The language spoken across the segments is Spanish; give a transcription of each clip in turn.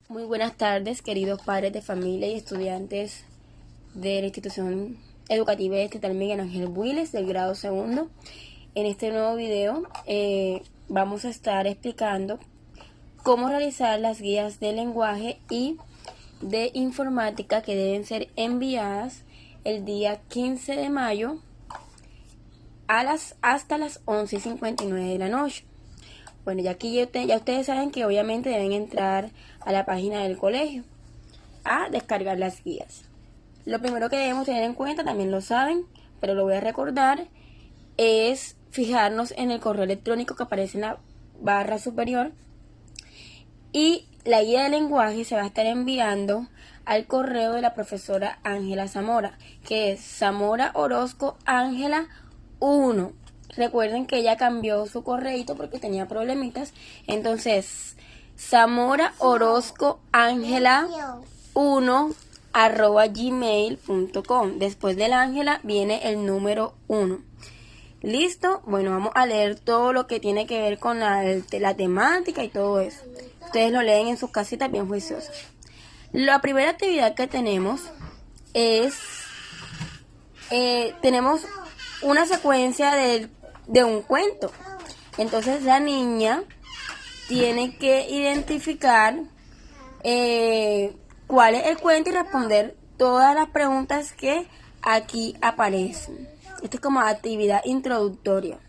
Muy buenas tardes, queridos padres de familia y estudiantes de la institución educativa estatal Miguel Ángel Builes del grado segundo. En este nuevo video vamos a estar explicando cómo realizar las guías de lenguaje y de informática que deben ser enviadas el día 15 de mayo hasta las 11:59 de la noche. Bueno, ya ustedes saben que obviamente deben entrar a la página del colegio a descargar las guías. Lo primero que debemos tener en cuenta, también lo saben, pero lo voy a recordar, es fijarnos en el correo electrónico que aparece en la barra superior, y la guía de lenguaje se va a estar enviando al correo de la profesora Ángela Zamora, que es Zamora Orozco Ángela 1. Recuerden que ella cambió su correíto porque tenía problemitas. Entonces, Zamora Orozco Ángela 1 @gmail.com. Después del Ángela viene el número 1. ¿Listo? Bueno, vamos a leer todo lo que tiene que ver con la temática y todo eso. Ustedes lo leen en sus casitas bien juiciosos. La primera actividad que tenemos es... tenemos una secuencia de un cuento. Entonces la niña tiene que identificar cuál es el cuento y responder todas las preguntas que aquí aparecen. Esto es como actividad introductoria.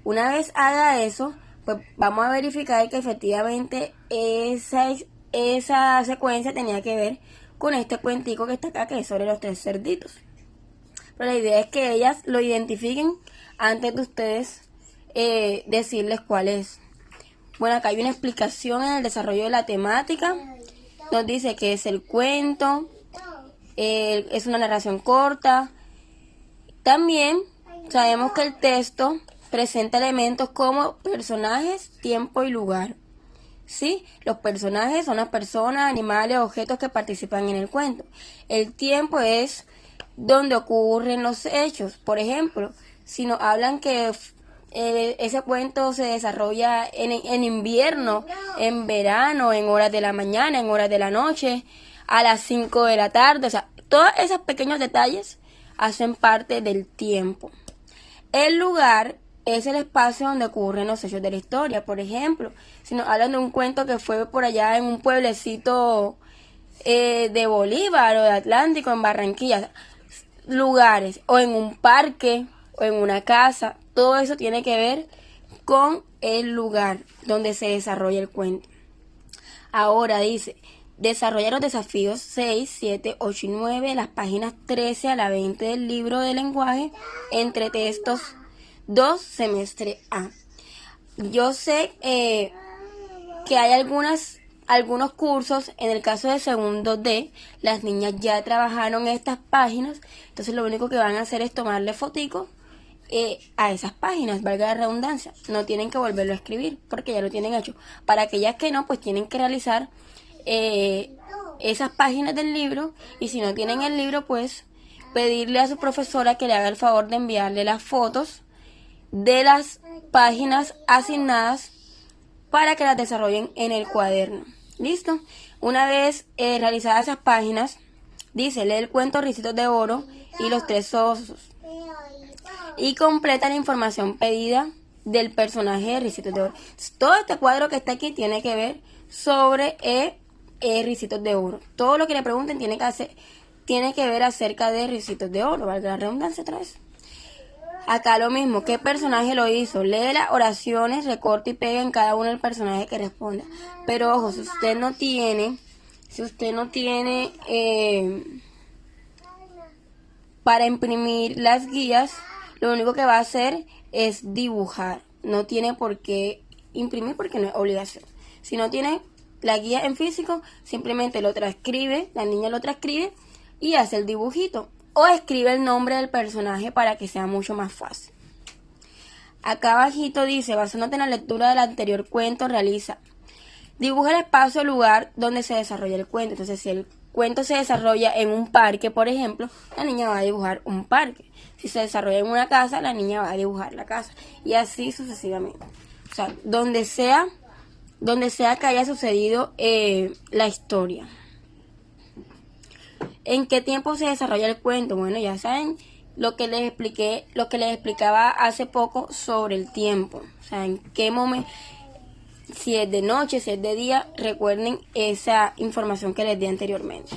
Una vez haga eso, pues vamos a verificar que efectivamente esa secuencia tenía que ver con este cuentico que está acá, que es sobre los 3 cerditos. Pero la idea es que ellas lo identifiquen antes de ustedes decirles cuál es. Bueno, acá hay una explicación en el desarrollo de la temática. Nos dice que es el cuento, es una narración corta. También sabemos que el texto presenta elementos como personajes, tiempo y lugar. ¿Sí? Los personajes son las personas, animales, objetos que participan en el cuento. El tiempo es donde ocurren los hechos. Por ejemplo, si nos hablan que ese cuento se desarrolla en invierno, en verano, en horas de la mañana, en horas de la noche, a las 5 de la tarde, o sea, todos esos pequeños detalles hacen parte del tiempo. El lugar es el espacio donde ocurren los hechos de la historia. Por ejemplo, si nos hablan de un cuento que fue por allá en un pueblecito de Bolívar o de Atlántico, en Barranquilla, lugares, o en un parque, o en una casa, todo eso tiene que ver con el lugar donde se desarrolla el cuento. Ahora dice, desarrolla los desafíos 6, 7, 8 y 9, las páginas 13 a la 20 del libro de lenguaje, entre textos 2, semestre A. Yo sé que hay algunos cursos, en el caso de segundo D, las niñas ya trabajaron estas páginas, entonces lo único que van a hacer es tomarle fotico a esas páginas, valga la redundancia. No tienen que volverlo a escribir porque ya lo tienen hecho. Para aquellas que no, pues tienen que realizar esas páginas del libro, y si no tienen el libro, pues pedirle a su profesora que le haga el favor de enviarle las fotos de las páginas asignadas para que las desarrollen en el cuaderno. ¿Listo? Una vez realizadas esas páginas, dice, lee el cuento Ricitos de Oro y los 3 osos y completa la información pedida del personaje de Ricitos de Oro. Todo este cuadro que está aquí tiene que ver sobre Ricitos de Oro. Todo lo que le pregunten tiene que ver acerca de Ricitos de Oro, valga la redundancia otra vez. Acá lo mismo, ¿qué personaje lo hizo? Lee las oraciones, recorta y pega en cada uno del personaje que responda. Pero ojo, si usted no tiene para imprimir las guías, lo único que va a hacer es dibujar. No tiene por qué imprimir porque no es obligación. Si no tiene la guía en físico, simplemente lo transcribe, la niña lo transcribe y hace el dibujito. O escribe el nombre del personaje para que sea mucho más fácil. Acá abajito dice, basándote en la lectura del anterior cuento, dibuja el espacio o lugar donde se desarrolla el cuento. Entonces, si el cuento se desarrolla en un parque, por ejemplo, la niña va a dibujar un parque. Si se desarrolla en una casa, la niña va a dibujar la casa. Y así sucesivamente. O sea, donde sea donde sea que haya sucedido la historia. ¿En qué tiempo se desarrolla el cuento? Bueno, ya saben lo que les expliqué, lo que les explicaba hace poco sobre el tiempo. O sea, en qué momento, si es de noche, si es de día, recuerden esa información que les di anteriormente.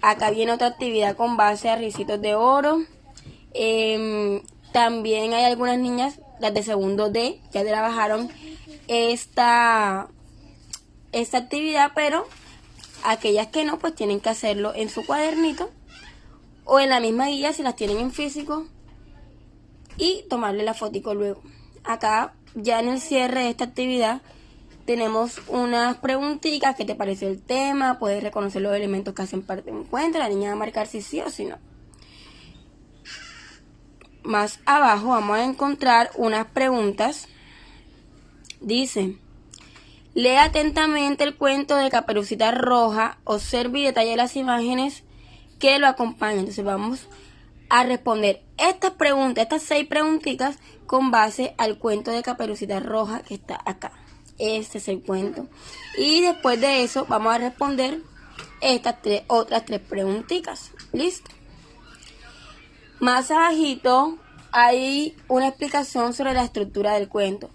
Acá viene otra actividad con base a Ricitos de Oro. También hay algunas niñas, las de segundo D, ya trabajaron esta actividad, pero aquellas que no, pues tienen que hacerlo en su cuadernito o en la misma guía si las tienen en físico y tomarle la fotico luego. Acá ya en el cierre de esta actividad tenemos unas preguntitas. ¿Qué te pareció el tema? Puedes reconocer los elementos que hacen parte de un cuento. La niña va a marcar si sí o si no. Más abajo vamos a encontrar unas preguntas. Dice: lee atentamente el cuento de Caperucita Roja, observe y detalle las imágenes que lo acompañan. Entonces vamos a responder estas preguntas, estas 6 preguntitas con base al cuento de Caperucita Roja que está acá. Este es el cuento. Y después de eso vamos a responder estas otras 3 preguntitas. ¿Listo? Más abajito hay una explicación sobre la estructura del cuento.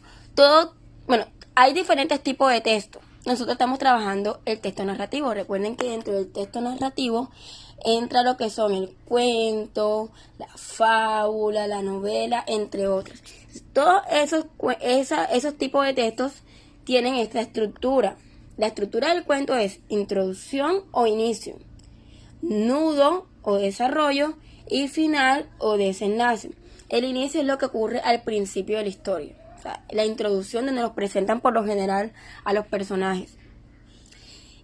Hay diferentes tipos de texto. Nosotros estamos trabajando el texto narrativo. Recuerden que dentro del texto narrativo entra lo que son el cuento, la fábula, la novela, entre otros. Todos esos tipos de textos tienen esta estructura. La estructura del cuento es introducción o inicio, nudo o desarrollo y final o desenlace. El inicio es lo que ocurre al principio de la historia. O sea, la introducción donde nos presentan por lo general a los personajes.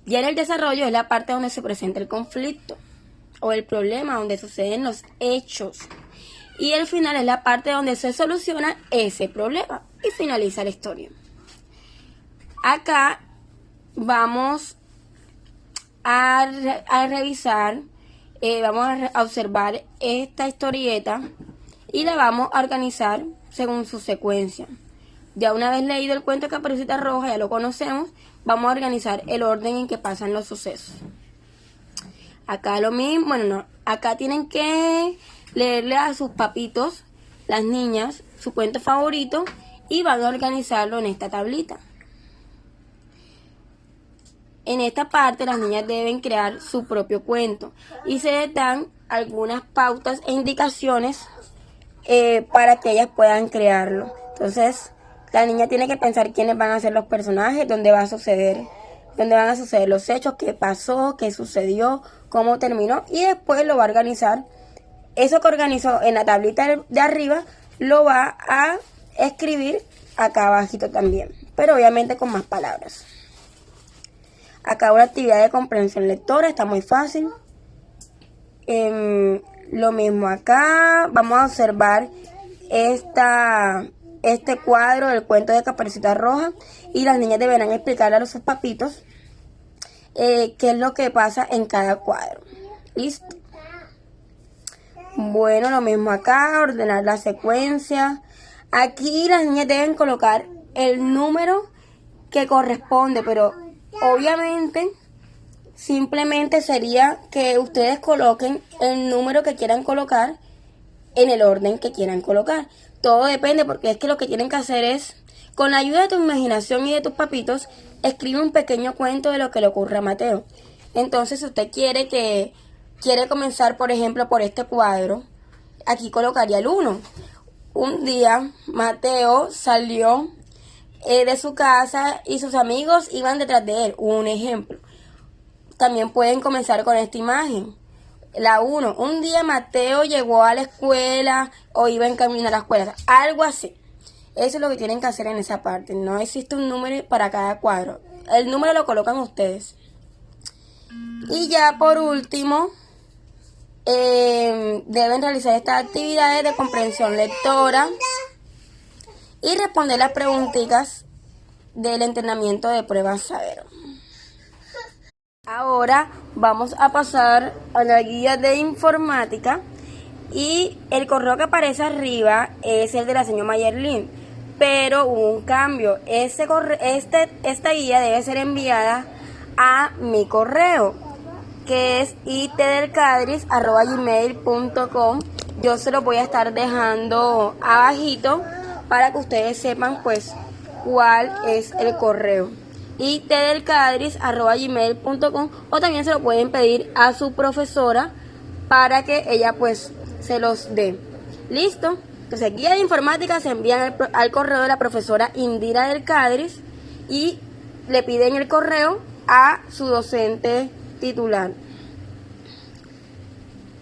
Ya en el desarrollo es la parte donde se presenta el conflicto o el problema, donde suceden los hechos. Y el final es la parte donde se soluciona ese problema y finaliza la historia. Acá vamos a revisar, vamos a observar esta historieta y la vamos a organizar según su secuencia. Ya una vez leído el cuento de Caperucita Roja, ya lo conocemos, vamos a organizar el orden en que pasan los sucesos. Acá lo mismo, acá tienen que leerle a sus papitos, las niñas, su cuento favorito y van a organizarlo en esta tablita. En esta parte las niñas deben crear su propio cuento y se les dan algunas pautas e indicaciones para que ellas puedan crearlo. Entonces, la niña tiene que pensar quiénes van a ser los personajes, dónde van a suceder los hechos, qué pasó, qué sucedió, cómo terminó, y después lo va a organizar. Eso que organizó en la tablita de arriba lo va a escribir acá abajito también, pero obviamente con más palabras. Acá una actividad de comprensión lectora, está muy fácil. Lo mismo acá, vamos a observar este cuadro del cuento de Caperucita Roja y las niñas deberán explicarle a sus papitos qué es lo que pasa en cada cuadro. ¿Listo? Bueno, lo mismo acá, ordenar la secuencia. Aquí las niñas deben colocar el número que corresponde, pero obviamente simplemente sería que ustedes coloquen el número que quieran colocar en el orden que quieran colocar. Todo depende, porque es que lo que tienen que hacer es, con la ayuda de tu imaginación y de tus papitos, escribe un pequeño cuento de lo que le ocurre a Mateo. Entonces, si usted quiere comenzar, por ejemplo, por este cuadro, aquí colocaría el 1. Un día, Mateo salió de su casa y sus amigos iban detrás de él. Un ejemplo. También pueden comenzar con esta imagen. La 1. Un día Mateo llegó a la escuela o iba en camino a la escuela. Algo así. Eso es lo que tienen que hacer en esa parte. No existe un número para cada cuadro. El número lo colocan ustedes. Y ya por último, deben realizar estas actividades de comprensión lectora y responder las preguntitas del entrenamiento de pruebas saber. Ahora vamos a pasar a la guía de informática y el correo que aparece arriba es el de la señora Mayerlin. pero hubo un cambio. Esta guía debe ser enviada a mi correo, que es itdelcadris@gmail.com. Yo se lo voy a estar dejando abajito para que ustedes sepan pues cuál es el correo. itdelcadris@gmail.com, o también se lo pueden pedir a su profesora para que ella pues se los dé. ¿Listo? Entonces, guía de informática se envían al correo de la profesora Indira del Cadris y le piden el correo a su docente titular.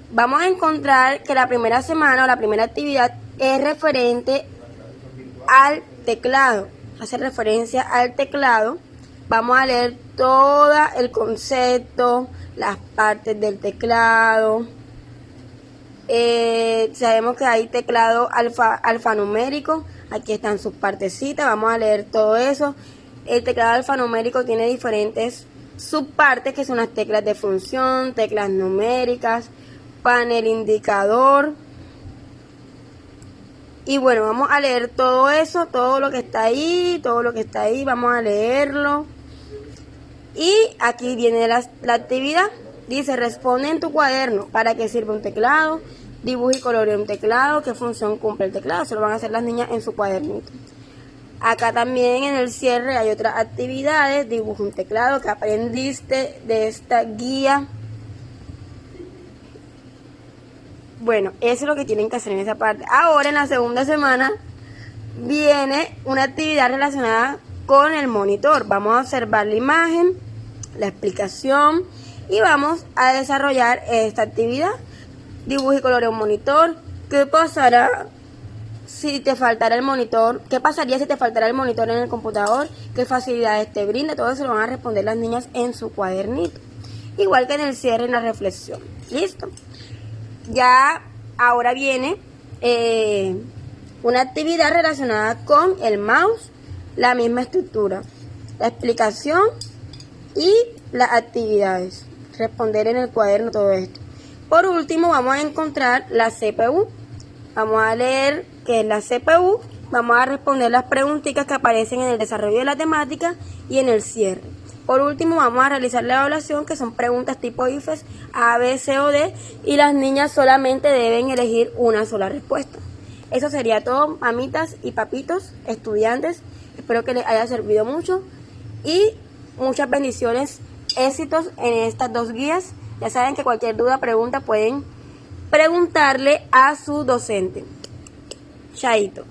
Vamos a encontrar que la primera semana o la primera actividad es referente al teclado. Hace referencia al teclado. Vamos a leer todo el concepto, las partes del teclado. Sabemos que hay teclado alfanumérico. Aquí están sus partecitas. Vamos a leer todo eso. El teclado alfanumérico tiene diferentes subpartes, que son las teclas de función, teclas numéricas, panel indicador. Y bueno, vamos a leer todo eso, todo lo que está ahí, vamos a leerlo. Y aquí viene la actividad. Dice, responde en tu cuaderno para qué sirve un teclado, dibuja y colorea un teclado, qué función cumple el teclado. Se lo van a hacer las niñas en su cuadernito. Acá también en el cierre hay otras actividades. Dibuja un teclado, que aprendiste de esta guía. Bueno, eso es lo que tienen que hacer en esa parte. Ahora en la segunda semana viene una actividad relacionada con el monitor. Vamos a observar la imagen, la explicación y vamos a desarrollar esta actividad. Dibuja y colorea un monitor. ¿Qué pasará si te faltara el monitor? ¿Qué pasaría si te faltara el monitor en el computador? ¿Qué facilidades te brinda? Todo eso lo van a responder las niñas en su cuadernito. Igual que en el cierre, en la reflexión. ¿Listo? Ya ahora viene una actividad relacionada con el mouse. La misma estructura. La explicación y las actividades. Responder en el cuaderno todo esto. Por último vamos a encontrar la CPU. Vamos a leer qué es la CPU. Vamos a responder las preguntitas que aparecen en el desarrollo de la temática y en el cierre. Por último vamos a realizar la evaluación, que son preguntas tipo IFES, A, B, C o D, y las niñas solamente deben elegir una sola respuesta. Eso sería todo, mamitas y papitos, estudiantes. Espero que les haya servido mucho y muchas bendiciones, éxitos en estas dos guías. Ya saben que cualquier duda, pregunta, pueden preguntarle a su docente. Chaito.